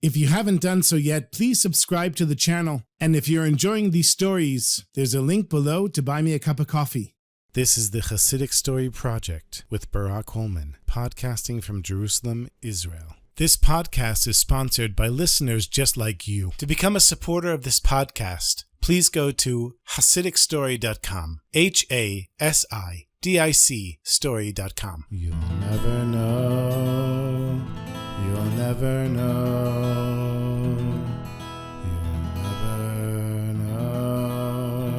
If you haven't done so yet, please subscribe to the channel. And if you're enjoying these stories, there's a link below to buy me a cup of coffee. This is the Chassidic Story Project with Barak Hullman, podcasting from Jerusalem, Israel. This podcast is sponsored by listeners just like you. To become a supporter of this podcast, please go to HasidicStory.com. HASIDIC story.com. You'll never know. You'll never know. You'll never know.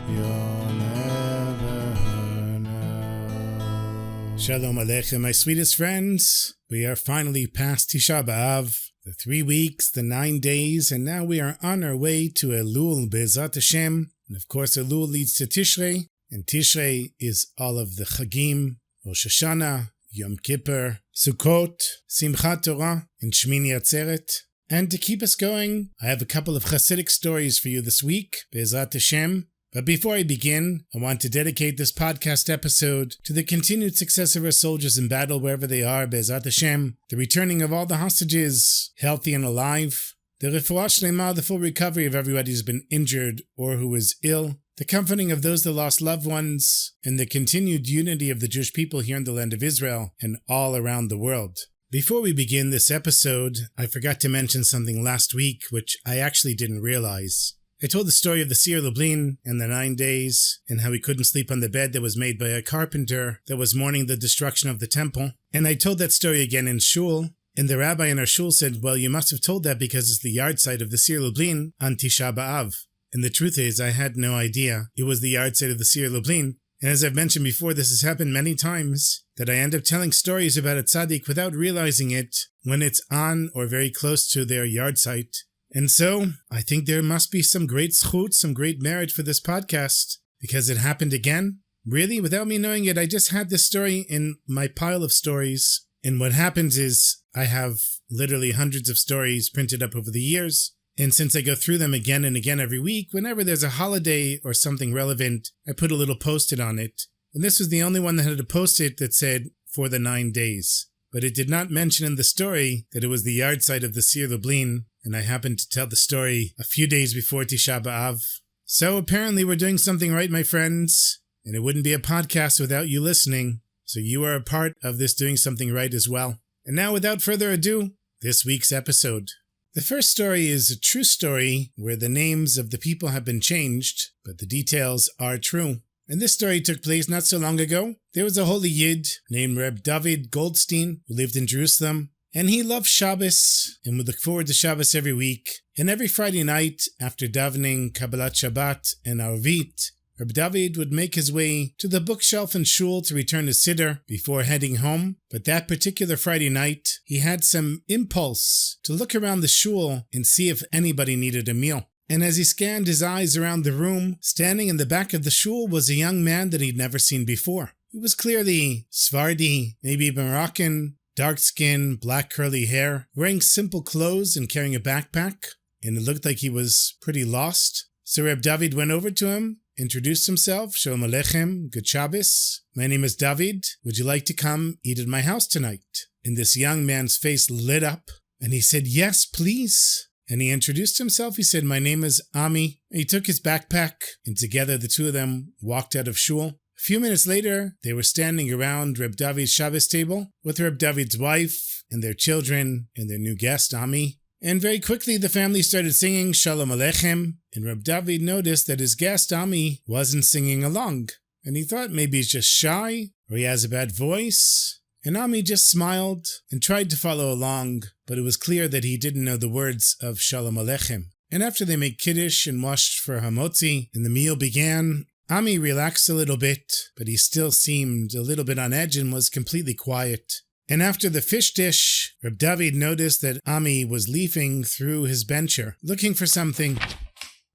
You'll never know. Shalom Aleichem, my sweetest friends. We are finally past Tisha B'Av, the 3 weeks, the 9 days, and now we are on our way to Elul, Be'ezrat Hashem. And of course, Elul leads to Tishrei, and Tishrei is all of the Chagim, Rosh Hashanah, Yom Kippur, Sukkot, Simchat Torah, and Shmini Atzeret. And to keep us going, I have a couple of Chassidic stories for you this week, Be'ezrat Hashem. But before I begin, I want to dedicate this podcast episode to the continued success of our soldiers in battle wherever they are, Be'ezrat Hashem, the returning of all the hostages, healthy and alive, the refuah shlema, the full recovery of everybody who's been injured or who is ill, the comforting of those that lost loved ones, and the continued unity of the Jewish people here in the land of Israel and all around the world. Before we begin this episode, I forgot to mention something last week which I actually didn't realize. I told the story of the Seir Lublin and the 9 days, and how he couldn't sleep on the bed that was made by a carpenter that was mourning the destruction of the temple. And I told that story again in shul, and the rabbi in our shul said, well, you must have told that because it's the yard site of the Seir Lublin on Tisha B'Av. And the truth is, I had no idea it was the yard site of the Seir Lublin. And as I've mentioned before, this has happened many times, that I end up telling stories about a tzaddik without realizing it when it's on or very close to their yard site. And so, I think there must be some great zchut, some great merit for this podcast, because it happened again. Really, without me knowing it, I just had this story in my pile of stories. And what happens is, I have literally hundreds of stories printed up over the years. And since I go through them again and again every week, whenever there's a holiday or something relevant, I put a little post-it on it. And this was the only one that had a post-it that said, for the 9 days. But it did not mention in the story that it was the yard site of the Seir Lublin, and I happened to tell the story a few days before Tisha B'Av. So apparently we're doing something right, my friends, and it wouldn't be a podcast without you listening, so you are a part of this doing something right as well. And now, without further ado, this week's episode. The first story is a true story where the names of the people have been changed, but the details are true. And this story took place not so long ago. There was a holy Yid named Reb David Goldstein who lived in Jerusalem, and he loved Shabbos and would look forward to Shabbos every week. And every Friday night, after davening Kabbalat Shabbat and Arvit, Reb David would make his way to the bookshelf in shul to return his siddur before heading home. But that particular Friday night, he had some impulse to look around the shul and see if anybody needed a meal. And as he scanned his eyes around the room, standing in the back of the shul was a young man that he'd never seen before. He was clearly Sephardi, maybe Moroccan, dark skin, black curly hair, wearing simple clothes and carrying a backpack, and it looked like he was pretty lost. So Reb David went over to him, introduced himself, Shalom Aleichem, good Shabbos. My name is David. Would you like to come eat at my house tonight? And this young man's face lit up, and he said, yes, please. And he introduced himself. He said, my name is Ami. And he took his backpack, and together the two of them walked out of shul. A few minutes later, they were standing around Reb David's Shabbos table with Reb David's wife and their children and their new guest, Ami. And very quickly, the family started singing Shalom Aleichem, and Reb David noticed that his guest, Ami, wasn't singing along. And he thought maybe he's just shy, or he has a bad voice. And Ami just smiled and tried to follow along, but it was clear that he didn't know the words of Shalom Aleichem. And after they made Kiddush and washed for Hamotzi, and the meal began, Ami relaxed a little bit, but he still seemed a little bit on edge and was completely quiet. And after the fish dish, Reb David noticed that Ami was leafing through his bencher, looking for something.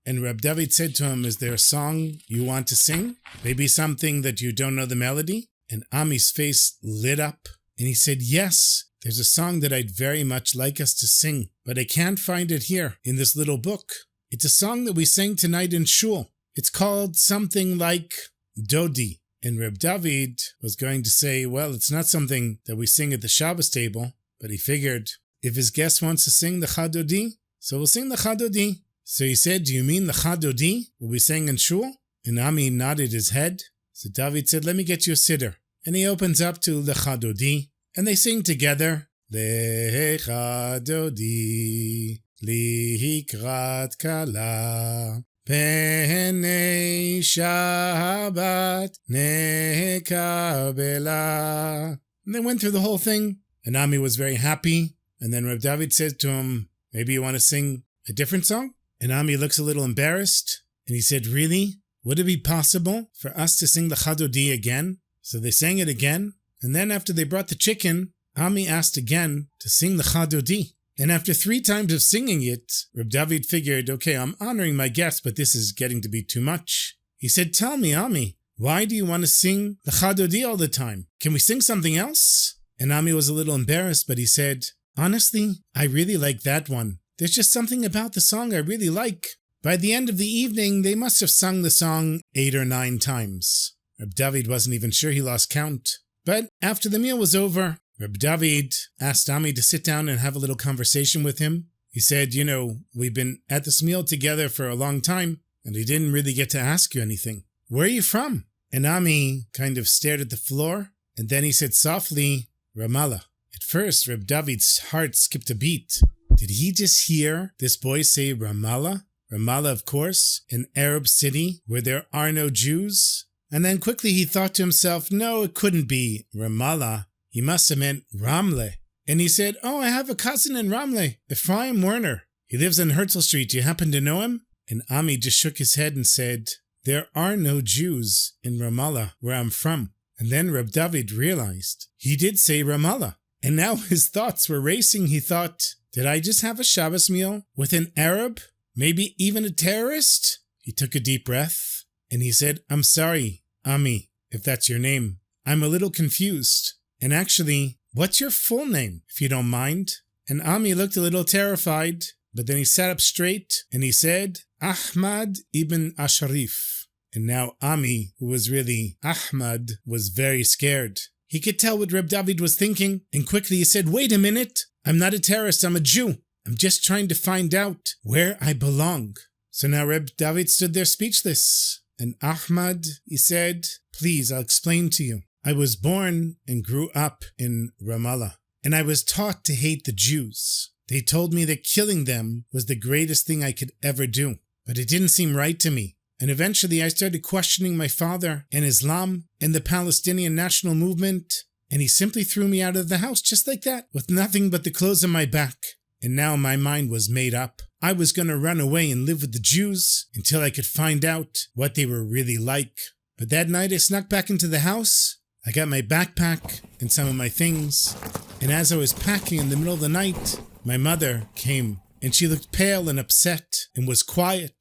And Reb David said to him, is there a song you want to sing? Maybe something that you don't know the melody? And Ami's face lit up, and he said, yes, there's a song that I'd very much like us to sing, but I can't find it here in this little book. It's a song that we sang tonight in shul. It's called something like Dodi. And Reb David was going to say, well, it's not something that we sing at the Shabbos table, but he figured if his guest wants to sing the Chadodi, so we'll sing the Chadodi. So he said, do you mean the Chadodi? Will we sing in shul? And Ami nodded his head. So David said, let me get you a siddur. And he opens up to the Chadodi, and they sing together. Lechadodi, lihikrat kala, penei Shabbat nekabela. And they went through the whole thing, and Ami was very happy. And then Reb David said to him, maybe you want to sing a different song? And Ami looks a little embarrassed, and he said, really? Would it be possible for us to sing the Chadodi again? So they sang it again, and then after they brought the chicken, Ami asked again to sing the Chadodi. And after 3 times of singing it, Reb David figured, okay, I'm honoring my guest, but this is getting to be too much. He said, tell me, Ami, why do you want to sing the Chadodi all the time? Can we sing something else? And Ami was a little embarrassed, but he said, honestly, I really like that one. There's just something about the song I really like. By the end of the evening, they must have sung the song 8 or 9 times. Reb David wasn't even sure, he lost count. But after the meal was over, Reb David asked Ami to sit down and have a little conversation with him. He said, we've been at this meal together for a long time, and I didn't really get to ask you anything. Where are you from? And Ami kind of stared at the floor, and then he said softly, Ramallah. At first, Reb David's heart skipped a beat. Did he just hear this boy say Ramallah? Ramallah, of course, an Arab city where there are no Jews. And then quickly he thought to himself, no, it couldn't be Ramallah. He must have meant Ramleh. And he said, oh, I have a cousin in Ramleh, Ephraim Werner. He lives on Herzl Street. Do you happen to know him? And Ami just shook his head and said, there are no Jews in Ramallah where I'm from. And then Reb David realized he did say Ramallah. And now his thoughts were racing. He thought, did I just have a Shabbos meal with an Arab? Maybe even a terrorist? He took a deep breath and he said, I'm sorry, Ami, if that's your name. I'm a little confused. And actually, what's your full name, if you don't mind? And Ami looked a little terrified, but then he sat up straight and he said, Ahmad ibn Asharif. And now Ami, who was really Ahmad, was very scared. He could tell what Reb David was thinking, and quickly he said, wait a minute, I'm not a terrorist, I'm a Jew. I'm just trying to find out where I belong. So now Reb David stood there speechless. And Ahmad, he said, please, I'll explain to you. I was born and grew up in Ramallah, and I was taught to hate the Jews. They told me that killing them was the greatest thing I could ever do, but it didn't seem right to me. And eventually I started questioning my father and Islam and the Palestinian national movement, and he simply threw me out of the house just like that, with nothing but the clothes on my back. And now my mind was made up. I was going to run away and live with the Jews until I could find out what they were really like. But that night I snuck back into the house. I got my backpack and some of my things. And as I was packing in the middle of the night, my mother came and she looked pale and upset and was quiet.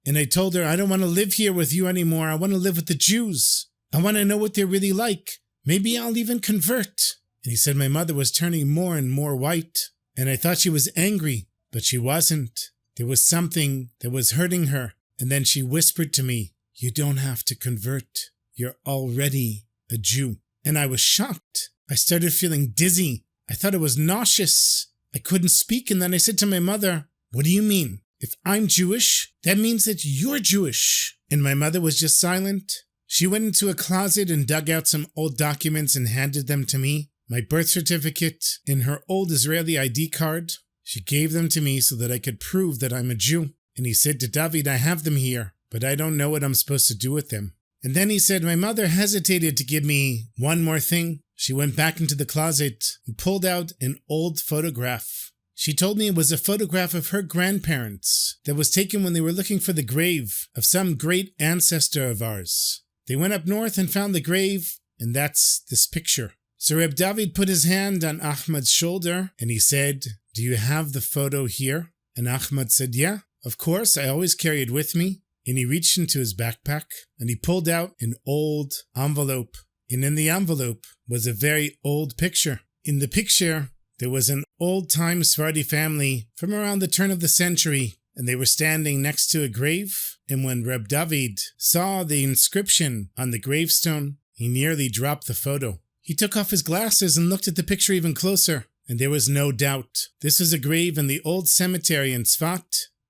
And I told her, I don't want to live here with you anymore. I want to live with the Jews. I want to know what they're really like. Maybe I'll even convert. And he said my mother was turning more and more white. And I thought she was angry, but she wasn't. There was something that was hurting her. And then she whispered to me, you don't have to convert. You're already a Jew. And I was shocked. I started feeling dizzy. I thought it was nauseous. I couldn't speak. And then I said to my mother, what do you mean? If I'm Jewish, that means that you're Jewish. And my mother was just silent. She went into a closet and dug out some old documents and handed them to me. My birth certificate and her old Israeli ID card. She gave them to me so that I could prove that I'm a Jew. And he said to David, I have them here, but I don't know what I'm supposed to do with them. And then he said my mother hesitated to give me one more thing. She went back into the closet and pulled out an old photograph. She told me it was a photograph of her grandparents that was taken when they were looking for the grave of some great ancestor of ours. They went up north and found the grave, and that's this picture. So Reb David put his hand on Ahmad's shoulder and he said, do you have the photo here? And Ahmad said, yeah, of course, I always carry it with me. And he reached into his backpack and he pulled out an old envelope. And in the envelope was a very old picture. In the picture, there was an old-time Sephardi family from around the turn of the century, and they were standing next to a grave. And when Reb David saw the inscription on the gravestone, he nearly dropped the photo. He took off his glasses and looked at the picture even closer. And there was no doubt. This was a grave in the old cemetery in Tzfat,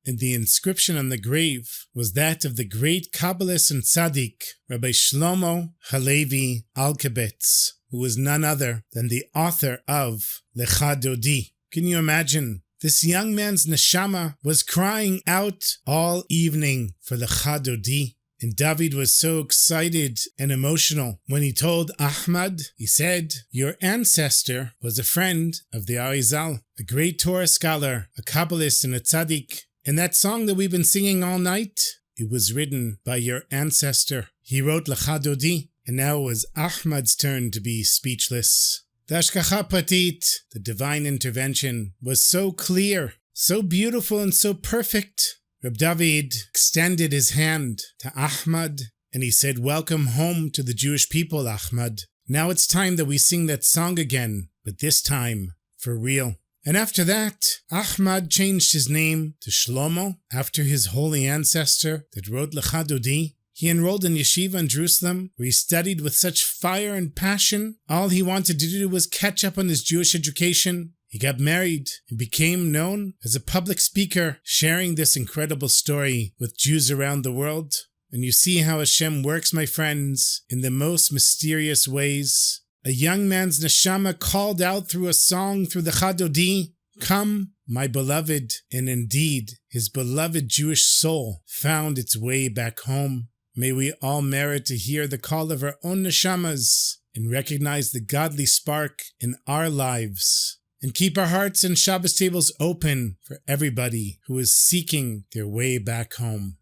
and the inscription on the grave was that of the great Kabbalist and Tzaddik, Rabbi Shlomo Halevi Alkabetz, who was none other than the author of Lecha Dodi. Can you imagine? This young man's neshama was crying out all evening for Lecha Dodi. And David was so excited and emotional when he told Ahmad, he said, your ancestor was a friend of the Arizal, a great Torah scholar, a Kabbalist and a Tzaddik. And that song that we've been singing all night, it was written by your ancestor. He wrote Lecha Dodi, and now it was Ahmad's turn to be speechless. The Hashgacha Pratit, the divine intervention, was so clear, so beautiful and so perfect. Reb David extended his hand to Ahmad, and he said, welcome home to the Jewish people, Ahmad. Now it's time that we sing that song again, but this time for real. And after that, Ahmad changed his name to Shlomo, after his holy ancestor that wrote Lecha Dodi. He enrolled in yeshiva in Jerusalem, where he studied with such fire and passion. All he wanted to do was catch up on his Jewish education. He got married and became known as a public speaker, sharing this incredible story with Jews around the world. And you see how Hashem works, my friends, in the most mysterious ways. A young man's neshama called out through a song through the Lecha Dodi, come, my beloved, and indeed, his beloved Jewish soul found its way back home. May we all merit to hear the call of our own neshamas and recognize the godly spark in our lives, and keep our hearts and Shabbos tables open for everybody who is seeking their way back home.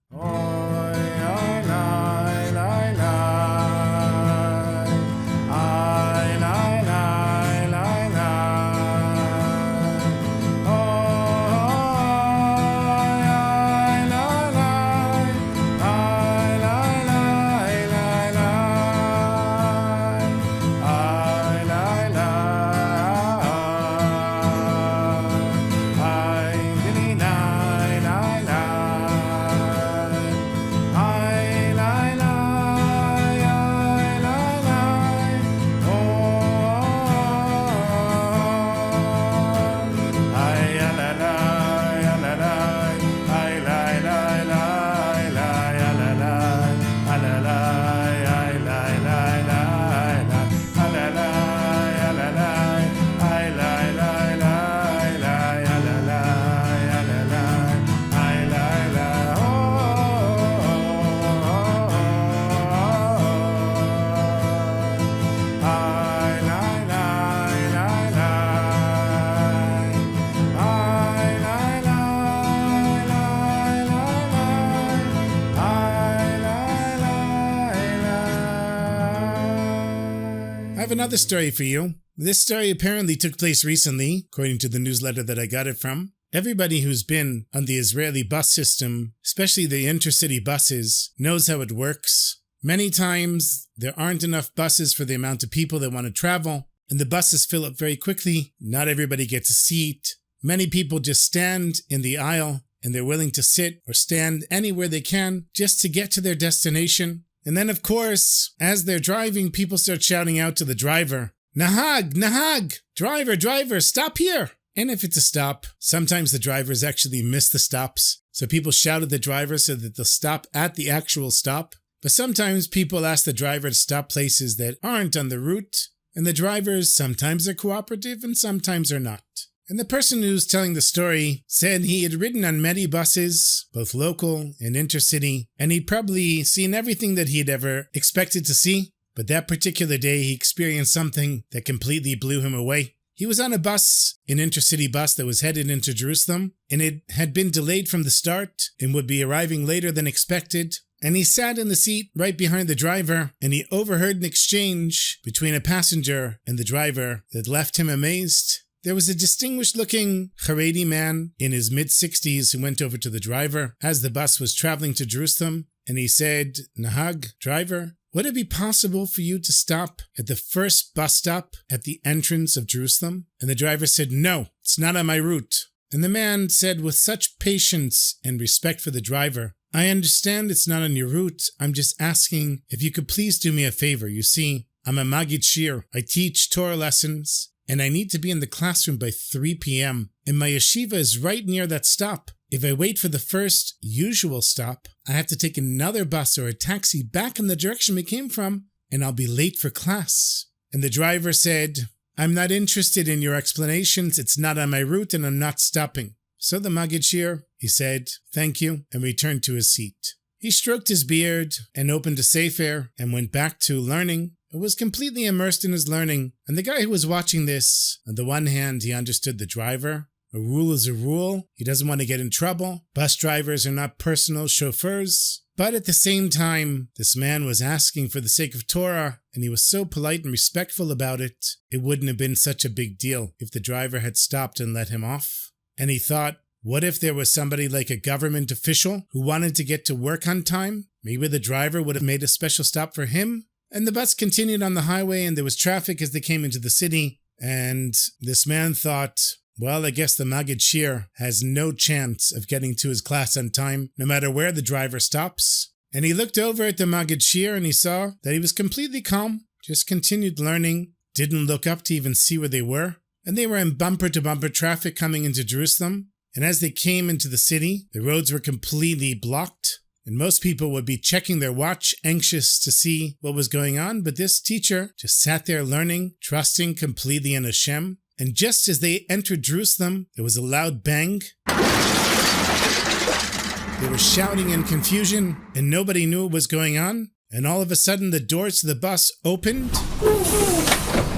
I have another story for you. This story apparently took place recently, according to the newsletter that I got it from. Everybody who's been on the Israeli bus system, especially the intercity buses, knows how it works. Many times, there aren't enough buses for the amount of people that want to travel, and the buses fill up very quickly. Not everybody gets a seat. Many people just stand in the aisle, and they're willing to sit or stand anywhere they can just to get to their destination. And then, of course, as they're driving, people start shouting out to the driver, Nahag, Nahag, driver, stop here. And if it's a stop, sometimes the drivers actually miss the stops. So people shout at the driver so that they'll stop at the actual stop. But sometimes people ask the driver to stop places that aren't on the route. And the drivers sometimes are cooperative and sometimes are not. And the person who's telling the story said he had ridden on many buses, both local and intercity, and he'd probably seen everything that he'd ever expected to see. But that particular day, he experienced something that completely blew him away. He was on a bus, an intercity bus that was headed into Jerusalem, and it had been delayed from the start and would be arriving later than expected. And he sat in the seat right behind the driver, and he overheard an exchange between a passenger and the driver that left him amazed. There was a distinguished-looking Haredi man in his mid-60s who went over to the driver as the bus was traveling to Jerusalem, and he said, Nahag, driver, would it be possible for you to stop at the first bus stop at the entrance of Jerusalem? And the driver said, no, it's not on my route. And the man said with such patience and respect for the driver, I understand it's not on your route. I'm just asking if you could please do me a favor. You see, I'm a Magid Shir. I teach Torah lessons. and I need to be in the classroom by 3 p.m. and my yeshiva is right near that stop. If I wait for the first usual stop, I have to take another bus or a taxi back in the direction we came from, and I'll be late for class." And the driver said, "I'm not interested in your explanations. It's not on my route and I'm not stopping." So the Maggid Shir, he said, "Thank you," and returned to his seat. He stroked his beard and opened a sefer and went back to learning. It was completely immersed in his learning. And the guy who was watching this, on the one hand, he understood the driver. A rule is a rule. He doesn't want to get in trouble. Bus drivers are not personal chauffeurs. But at the same time, this man was asking for the sake of Torah, and he was so polite and respectful about it, it wouldn't have been such a big deal if the driver had stopped and let him off. And he thought, what if there was somebody like a government official who wanted to get to work on time? Maybe the driver would have made a special stop for him? And the bus continued on the highway and there was traffic as they came into the city. And this man thought, well, I guess the Maggid Shir has no chance of getting to his class on time, no matter where the driver stops. And he looked over at the Maggid Shir and he saw that he was completely calm, just continued learning, didn't look up to even see where they were. And they were in bumper-to-bumper traffic coming into Jerusalem. And as they came into the city, the roads were completely blocked. And most people would be checking their watch, anxious to see what was going on. But this teacher just sat there learning, trusting completely in Hashem. And just as they entered Jerusalem, there was a loud bang. They were shouting in confusion, and nobody knew what was going on. And all of a sudden, the doors to the bus opened,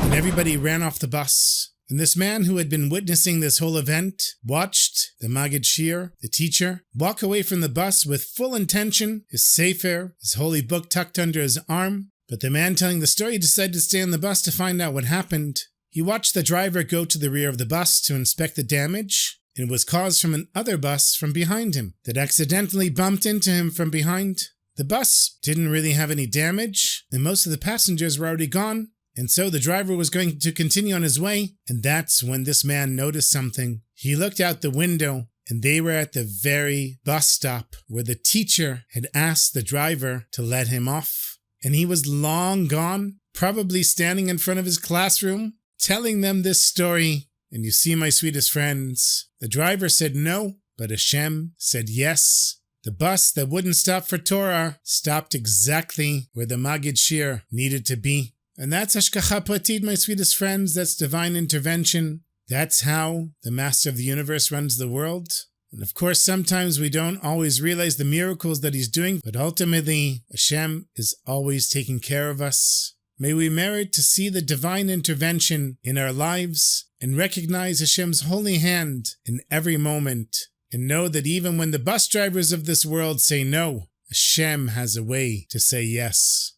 and everybody ran off the bus. And this man who had been witnessing this whole event watched the Maggid Shir, the teacher, walk away from the bus with full intention, his sefer, his holy book tucked under his arm. But the man telling the story decided to stay on the bus to find out what happened. He watched the driver go to the rear of the bus to inspect the damage, and it was caused from another bus from behind him that accidentally bumped into him from behind. The bus didn't really have any damage, and most of the passengers were already gone. And so the driver was going to continue on his way, and that's when this man noticed something. He looked out the window, and they were at the very bus stop where the teacher had asked the driver to let him off. And he was long gone, probably standing in front of his classroom, telling them this story. And you see, my sweetest friends, the driver said no, but Hashem said yes. The bus that wouldn't stop for Torah stopped exactly where the Maggid Shir needed to be. And that's Hashgacha Pratit, my sweetest friends. That's divine intervention. That's how the Master of the Universe runs the world. And of course, sometimes we don't always realize the miracles that He's doing, but ultimately, Hashem is always taking care of us. May we merit to see the divine intervention in our lives and recognize Hashem's holy hand in every moment, and know that even when the bus drivers of this world say no, Hashem has a way to say yes.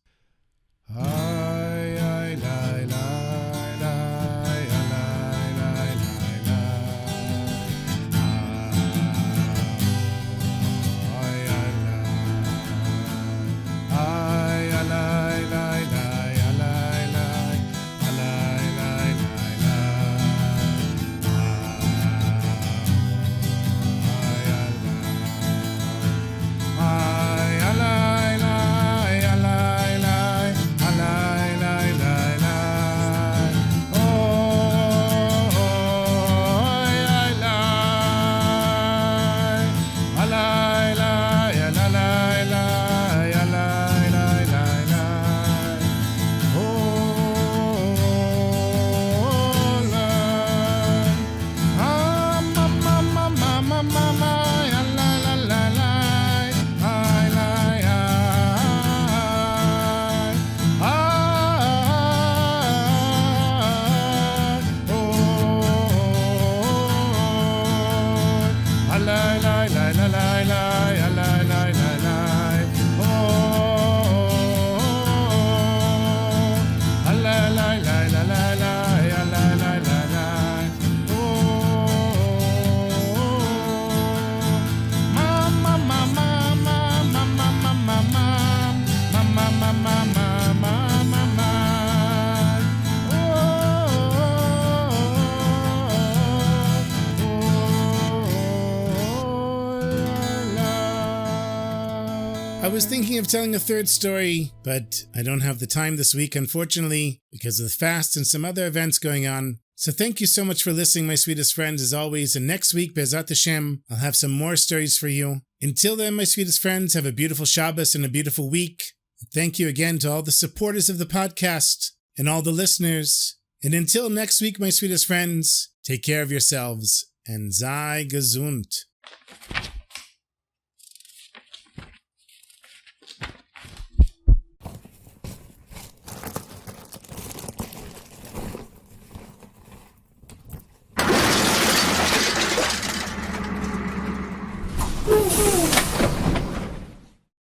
I was thinking of telling a third story, but I don't have the time this week, unfortunately, because of the fast and some other events going on. So thank you so much for listening, my sweetest friends, as always. And next week, Be'ezrat Hashem, I'll have some more stories for you. Until then, my sweetest friends, have a beautiful Shabbos and a beautiful week. Thank you again to all the supporters of the podcast and all the listeners. And until next week, my sweetest friends, take care of yourselves and sei gesund.